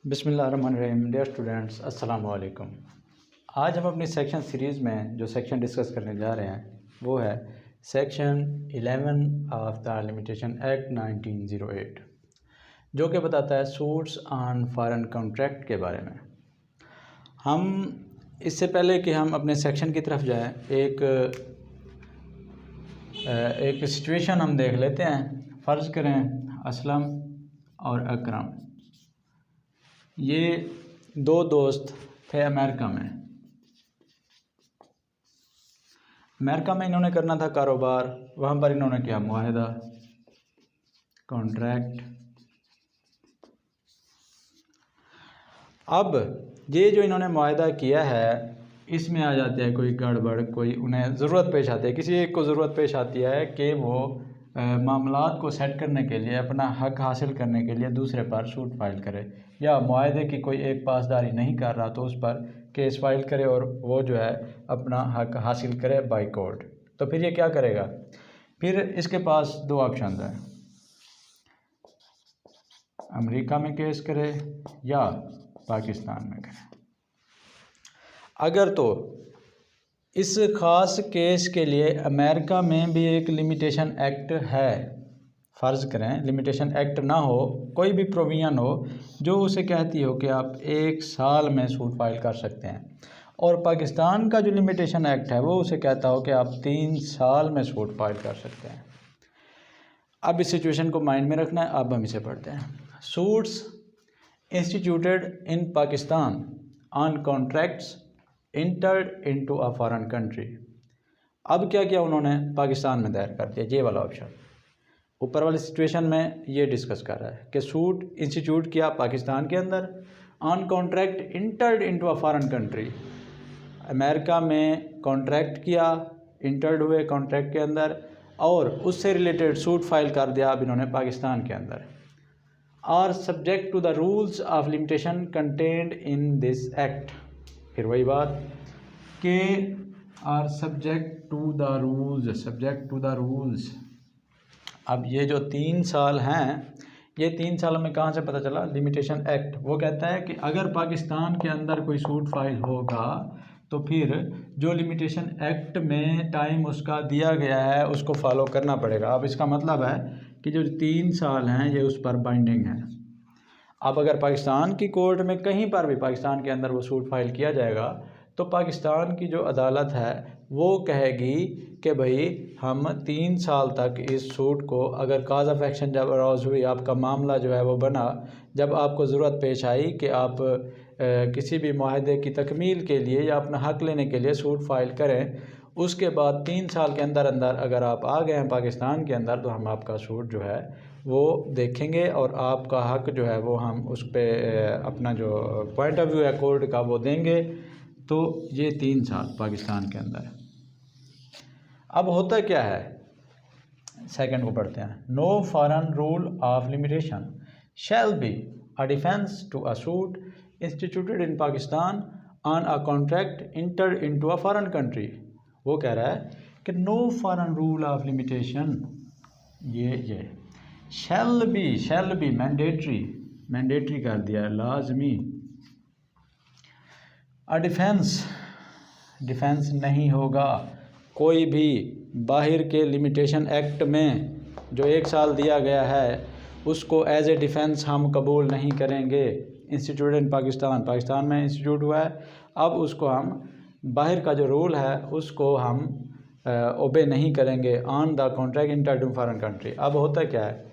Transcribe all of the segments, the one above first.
बिस्मिल्लाहिर्रहमानिर्रहीम। Dear students, अस्सलाम वालेकुम। आज हम अपनी सेक्शन सीरीज़ में जो सेक्शन डिस्कस करने जा रहे हैं वो है section 11 of the limitation act 1908, जो कि बताता है सूट्स ऑन फॉरेन कॉन्ट्रैक्ट के बारे में। हम इससे पहले कि हम अपने सेक्शन की तरफ जाएं, एक सिचुएशन हम देख लेते हैं। फ़र्ज़ करें असलम और अकरम ये दो दोस्त थे अमेरिका में। इन्होंने करना था कारोबार, वहाँ पर इन्होंने किया मुआहदा, कॉन्ट्रैक्ट। अब ये जो इन्होंने मुआहदा किया है इसमें आ जाती है कोई गड़बड़, कोई उन्हें ज़रूरत पेश आती है, किसी एक को ज़रूरत पेश आती है कि वो मामलात को सेट करने के लिए, अपना हक हासिल करने के लिए दूसरे पर सूट फाइल करे, या मुआहदे की कोई एक पासदारी नहीं कर रहा तो उस पर केस फाइल करे और वो जो है अपना हक हासिल करे बाय कोर्ट। तो फिर ये क्या करेगा? फिर इसके पास दो ऑप्शन हैं, अमेरिका में केस करे या पाकिस्तान में करे। अगर तो इस ख़ास केस के लिए अमेरिका में भी एक लिमिटेशन एक्ट है, फ़र्ज़ करें लिमिटेशन एक्ट ना हो, कोई भी प्रोविज़न हो जो उसे कहती हो कि आप 1 साल में सूट फाइल कर सकते हैं, और पाकिस्तान का जो लिमिटेशन एक्ट है वो उसे कहता हो कि आप 3 साल में सूट फाइल कर सकते हैं। अब इस सिचुएशन को माइंड में रखना है। अब हम इसे पढ़ते हैं। Suits instituted in Pakistan on contracts entered into a foreign country. अब क्या किया उन्होंने? पाकिस्तान में दायर कर दिया, ये वाला ऑप्शन। ऊपर वाली सिचुएशन में ये डिस्कस कर रहा है कि सूट इंस्टीट्यूट किया पाकिस्तान के अंदर, on contract entered into a foreign country, America में कॉन्ट्रैक्ट किया, इंटर्ड हुए कॉन्ट्रैक्ट के अंदर, और उससे रिलेटेड सूट फाइल कर दिया अब इन्होंने पाकिस्तान के अंदर। Are subject to the rules of limitation contained in this act. फिर वही बात कि are subject to the rules. अब ये जो 3 साल हैं, ये 3 सालों में कहाँ से पता चला? लिमिटेशन एक्ट वो कहता है कि अगर पाकिस्तान के अंदर कोई सूट फाइल होगा तो फिर जो लिमिटेशन एक्ट में टाइम उसका दिया गया है उसको फॉलो करना पड़ेगा। अब इसका मतलब है कि जो 3 साल हैं ये उस पर बाइंडिंग है। अब अगर पाकिस्तान की कोर्ट में कहीं पर भी पाकिस्तान के अंदर वो सूट फाइल किया जाएगा तो पाकिस्तान की जो अदालत है वो कहेगी कि भाई हम 3 साल तक इस सूट को, अगर काज ऑफ एक्शन जब अराउज हुई, आपका मामला जो है वो बना, जब आपको ज़रूरत पेश आई कि आप किसी भी मुआहदे की तकमील के लिए या अपना हक लेने के लिए सूट फाइल करें, उसके बाद 3 साल के अंदर अंदर अगर आप आ गए हैं पाकिस्तान के अंदर तो हम आपका सूट जो है वो देखेंगे और आपका हक जो है वो हम उस पर अपना जो पॉइंट ऑफ व्यू है कोर्ट का वो देंगे। तो ये 3 साल पाकिस्तान के अंदर। अब होता क्या है, सेकंड को पढ़ते हैं। No foreign rule of limitation shall be a defence to a suit instituted in Pakistan on a contract entered into a foreign country. वो कह रहा है कि no foreign rule of limitation, ये शैल बी मैंडेटरी कर दिया, लाजमी। डिफेंस नहीं होगा कोई भी बाहर के लिमिटेशन एक्ट में जो 1 साल दिया गया है उसको एज ए डिफेंस हम कबूल नहीं करेंगे। इंस्टीट्यूट इन पाकिस्तान में इंस्टीट्यूट हुआ है, अब उसको हम बाहर का जो रूल है उसको हम ओबे नहीं करेंगे on the contract entered in foreign country. अब होता क्या है,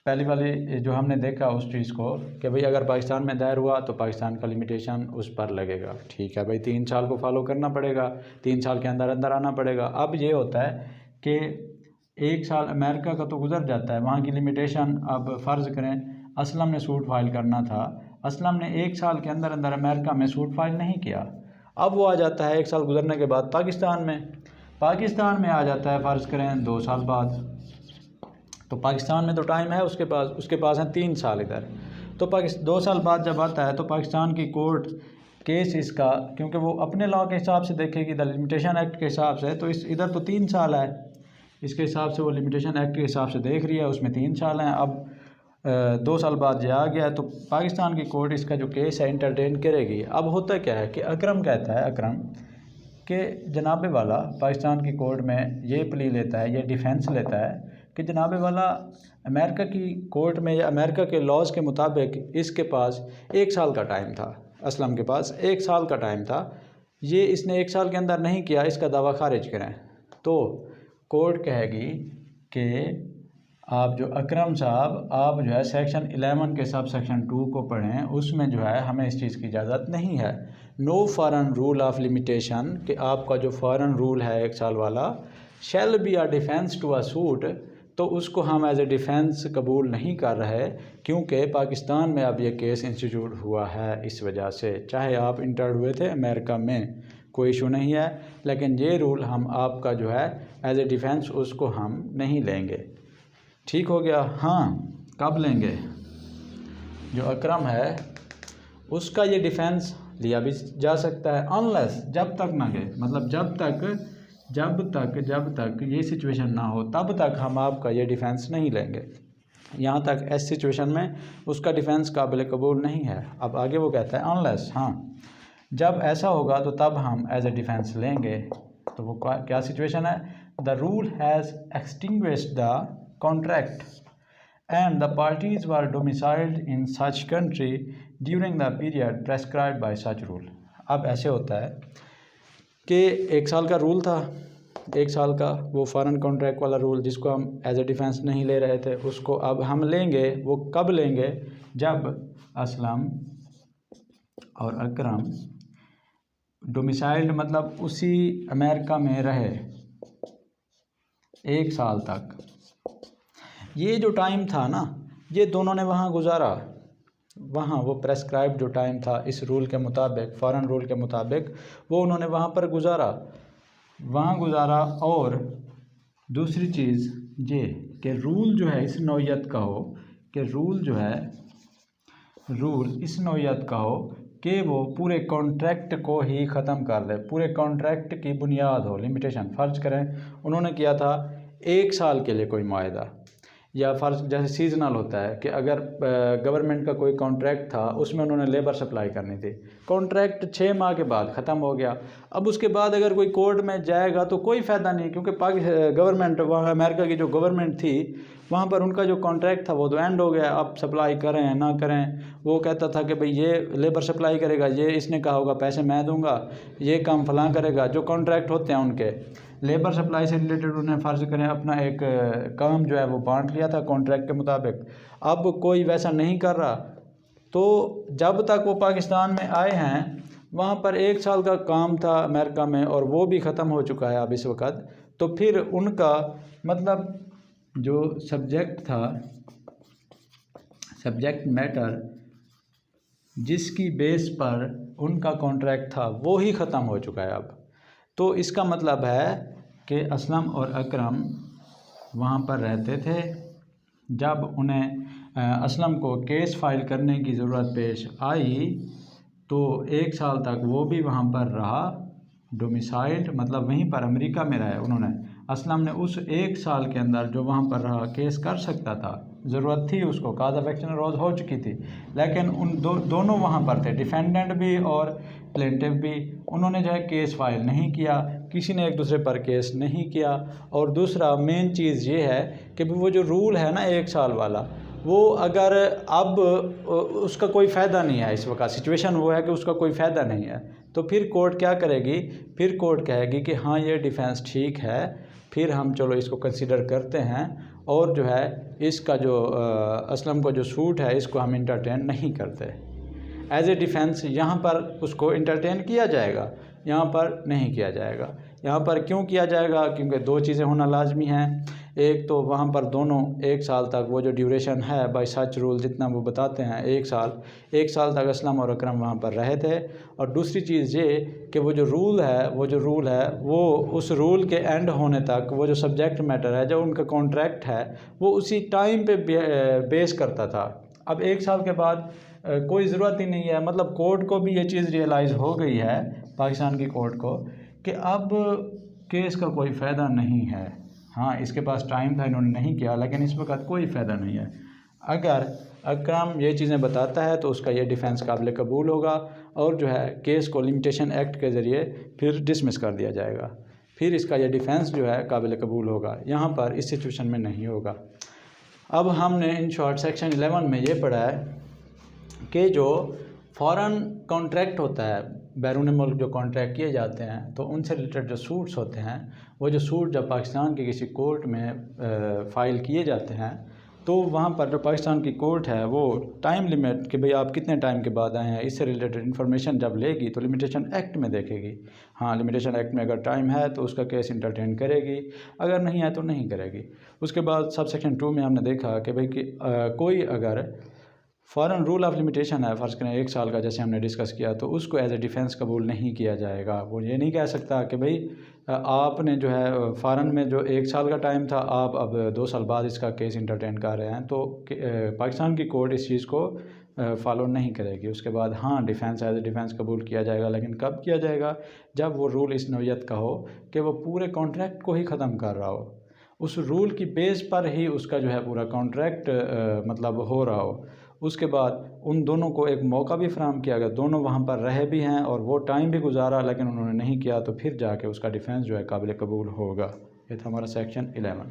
पहली वाली जो हमने देखा उस चीज़ को कि भाई अगर पाकिस्तान में दायर हुआ तो पाकिस्तान का लिमिटेशन उस पर लगेगा, ठीक है भाई, 3 साल को फॉलो करना पड़ेगा, 3 साल के अंदर अंदर आना पड़ेगा। अब ये होता है कि 1 साल अमेरिका का तो गुजर जाता है, वहाँ की लिमिटेशन। अब फ़र्ज़ करें असलम ने सूट फाइल करना था, असलम ने 1 साल के अंदर अंदर अमेरिका में सूट फाइल नहीं किया, अब वो आ जाता है 1 साल गुजरने के बाद पाकिस्तान में आ जाता है, फ़र्ज़ करें 2 साल बाद। तो पाकिस्तान में तो टाइम है उसके पास हैं 3 साल इधर। तो 2 साल बाद जब आता है तो पाकिस्तान की कोर्ट केस इसका, क्योंकि वो अपने लॉ के हिसाब से देखेगी, द लिमिटेशन एक्ट के हिसाब से, तो इधर तो 3 साल है, इसके हिसाब से वो लिमिटेशन एक्ट के हिसाब से देख रही है, उसमें 3 साल हैं। अब 2 साल बाद ये आ गया तो पाकिस्तान की कोर्ट इसका जो केस है इंटरटेन करेगी। अब होता क्या है कि अकरम कहता है, अकरम कि जनाबे वाला पाकिस्तान की कोर्ट में ये प्ली लेता है, ये डिफेंस लेता है कि जनाबे वाला अमेरिका की कोर्ट में या अमेरिका के लॉज के मुताबिक इसके पास 1 साल का टाइम था, असलम के पास 1 साल का टाइम था, ये इसने 1 साल के अंदर नहीं किया, इसका दावा खारिज करें। तो कोर्ट कहेगी कि आप जो अकरम साहब, आप जो है सेक्शन 11 के सब सेक्शन 2 को पढ़ें, उसमें जो है हमें इस चीज़ की इजाज़त नहीं है। No foreign rule of limitation, कि आपका जो फॉरेन रूल है 1 साल वाला, shall be a defence to a suit, तो उसको हम एज ए डिफेंस कबूल नहीं कर रहे, क्योंकि पाकिस्तान में अब ये केस इंस्टीट्यूट हुआ है इस वजह से। चाहे आप इंटर्ड हुए थे अमेरिका में, कोई इशू नहीं है, लेकिन ये रूल हम आपका जो है एज ए डिफेंस उसको हम नहीं लेंगे। ठीक हो गया। हाँ, कब लेंगे? जो अकरम है उसका ये डिफेंस लिया भी जा सकता है, अनलेस, जब तक ना गए, मतलब जब तक ये सिचुएशन ना हो तब तक हम आपका ये डिफेंस नहीं लेंगे। यहाँ तक इस सिचुएशन में उसका डिफेंस काबिल कबूल नहीं है। अब आगे वो कहता है अनलेस, हाँ, जब ऐसा होगा तो तब हम एज ए डिफेंस लेंगे। तो वो क्या सिचुएशन है? The rule has extinguished the contract and the parties were domiciled in such country during the period prescribed by such rule। अब ऐसे होता है कि 1 साल का रूल था, 1 साल का वो फॉरेन कॉन्ट्रैक्ट वाला रूल जिसको हम एज ए डिफेंस नहीं ले रहे थे, उसको अब हम लेंगे। वो कब लेंगे? जब असलम और अकरम डोमिसाइल्ड, मतलब उसी अमेरिका में रहे 1 साल तक। ये जो टाइम था ना, ये दोनों ने वहाँ गुजारा, वहाँ वो प्रेस्क्राइब जो टाइम था इस रूल के मुताबिक, फॉरेन रूल के मुताबिक, वो उन्होंने वहाँ पर वहाँ गुजारा। और दूसरी चीज़ ये कि रूल जो है इस नौइयत का हो, कि रूल जो है, रूल इस नौइयत का हो कि वो पूरे कॉन्ट्रैक्ट को ही ख़त्म कर दे, पूरे कॉन्ट्रैक्ट की बुनियाद हो लिमिटेशन। फ़र्ज़ करें उन्होंने किया था 1 साल के लिए कोई मुआहदा, या फ़र्ज़ जैसे सीजनल होता है कि अगर गवर्नमेंट का कोई कॉन्ट्रैक्ट था, उसमें उन्होंने लेबर सप्लाई करनी थी, कॉन्ट्रैक्ट 6 माह के बाद ख़त्म हो गया। अब उसके बाद अगर कोई कोर्ट में जाएगा तो कोई फ़ायदा नहीं, क्योंकि गवर्नमेंट, वहाँ अमेरिका की जो गवर्नमेंट थी, वहाँ पर उनका जो कॉन्ट्रैक्ट था वो तो एंड हो गया। अब सप्लाई करें ना करें, वो कहता था कि भाई ये लेबर सप्लाई करेगा, ये इसने कहा होगा पैसे मैं दूंगा, ये काम फलां करेगा। जो कॉन्ट्रैक्ट होते हैं उनके लेबर सप्लाई से रिलेटेड, उन्हें फ़र्ज़ करें अपना एक काम जो है वो बांट लिया था कॉन्ट्रैक्ट के मुताबिक। अब कोई वैसा नहीं कर रहा, तो जब तक वो पाकिस्तान में आए हैं वहाँ पर 1 साल का काम था अमेरिका में, और वो भी ख़त्म हो चुका है अब इस वक्त। तो फिर उनका मतलब जो सब्जेक्ट था, सब्जेक्ट मैटर जिसकी बेस पर उनका कॉन्ट्रैक्ट था, वो ही ख़त्म हो चुका है अब। तो इसका मतलब है कि असलम और अकरम वहाँ पर रहते थे। जब उन्हें असलम को केस फाइल करने की ज़रूरत पेश आई तो 1 साल तक वो भी वहाँ पर रहा, डोमिसाइल्ड, मतलब वहीं पर अमेरिका में रहे उन्होंने। असलम ने उस 1 साल के अंदर जो वहाँ पर रहा केस कर सकता था, ज़रूरत थी उसको, काज ऑफ एक्शन रोज हो चुकी थी, लेकिन उन दोनों वहाँ पर थे, डिफेंडेंट भी और प्लेंटिफ भी। उन्होंने जो है केस फाइल नहीं किया, किसी ने एक दूसरे पर केस नहीं किया। और दूसरा मेन चीज़ ये है कि वो जो रूल है ना 1 साल वाला, वो अगर अब उसका कोई फ़ायदा नहीं है, इस वक्त सिचुएशन वो है कि उसका कोई फ़ायदा नहीं है, तो फिर कोर्ट क्या करेगी? फिर कोर्ट कहेगी कि हाँ ये डिफेंस ठीक है, फिर हम चलो इसको कंसीडर करते हैं, और जो है इसका जो असलम का जो सूट है इसको हम इंटरटेन नहीं करते। एज ए डिफेंस यहाँ पर उसको इंटरटेन किया जाएगा, यहाँ पर नहीं किया जाएगा। यहाँ पर क्यों किया जाएगा? क्योंकि 2 चीज़ें होना लाजमी हैं। एक तो वहाँ पर दोनों 1 साल तक, वो जो ड्यूरेशन है बाय सच रूल जितना वो बताते हैं 1 साल तक असलम और अकरम वहाँ पर रहे थे। और दूसरी चीज़ ये कि वो जो रूल है वो उस रूल के एंड होने तक, वो जो सब्जेक्ट मैटर है, जो उनका कॉन्ट्रैक्ट है, वो उसी टाइम पे बेस करता था। अब 1 साल के बाद कोई ज़रूरत ही नहीं है, मतलब कोर्ट को भी ये चीज़ रियलाइज़ हो गई है, पाकिस्तान की कोर्ट को, कि अब केस का कोई फ़ायदा नहीं है। हाँ, इसके पास टाइम था, इन्होंने नहीं किया, लेकिन इस वक्त कोई फ़ायदा नहीं है। अगर अकरम ये चीज़ें बताता है तो उसका ये डिफेंस काबिल कबूल होगा और जो है केस को लिमिटेशन एक्ट के ज़रिए फिर डिसमिस कर दिया जाएगा, फिर इसका ये डिफेंस जो है काबिल कबूल होगा। यहाँ पर इस सिचुएशन में नहीं होगा। अब हमने इन शॉर्ट सेक्शन 11 में ये पढ़ा है कि जो फॉरेन कॉन्ट्रैक्ट होता है, बैरून मुल्क जो कॉन्ट्रैक्ट किए जाते हैं, तो उनसे रिलेटेड जो सूट्स होते हैं, वो जो सूट जब पाकिस्तान के किसी कोर्ट में फ़ाइल किए जाते हैं तो वहाँ पर जो पाकिस्तान की कोर्ट है वो टाइम लिमिट कि भाई आप कितने टाइम के बाद आए हैं, इससे रिलेटेड इन्फॉर्मेशन जब लेगी तो लिमिटेशन एक्ट में देखेगी। हाँ, लिमिटेशन एक्ट में अगर टाइम है तो उसका केस इंटरटेन करेगी, अगर नहीं है तो नहीं करेगी। उसके बाद सब सेक्शन 2 में हमने देखा कि भाई कोई अगर फ़ॉरेन रूल ऑफ लिमिटेशन है, फ़र्ज़ करें 1 साल का, जैसे हमने डिस्कस किया, तो उसको एज ए डिफेंस कबूल नहीं किया जाएगा। वो ये नहीं कह सकता कि भाई आपने जो है फ़ॉरेन में जो 1 साल का टाइम था, आप अब 2 साल बाद इसका केस इंटरटेन कर रहे हैं, तो पाकिस्तान की कोर्ट इस चीज़ को फॉलो नहीं करेगी। उसके बाद हाँ, डिफेंस एज ए डिफेंस कबूल किया जाएगा, लेकिन कब किया जाएगा? जब वो रूल इस नौयत का हो कि वो पूरे कॉन्ट्रैक्ट को ही ख़त्म कर रहा हो, उस रूल की बेस पर ही उसका जो है पूरा कॉन्ट्रैक्ट मतलब हो रहा हो। उसके बाद उन दोनों को एक मौका भी फ़राहम किया गया, दोनों वहाँ पर रहे भी हैं और वो टाइम भी गुजारा, लेकिन उन्होंने नहीं किया, तो फिर जाके उसका डिफेंस जो है काबिल कबूल होगा। ये था हमारा सेक्शन 11।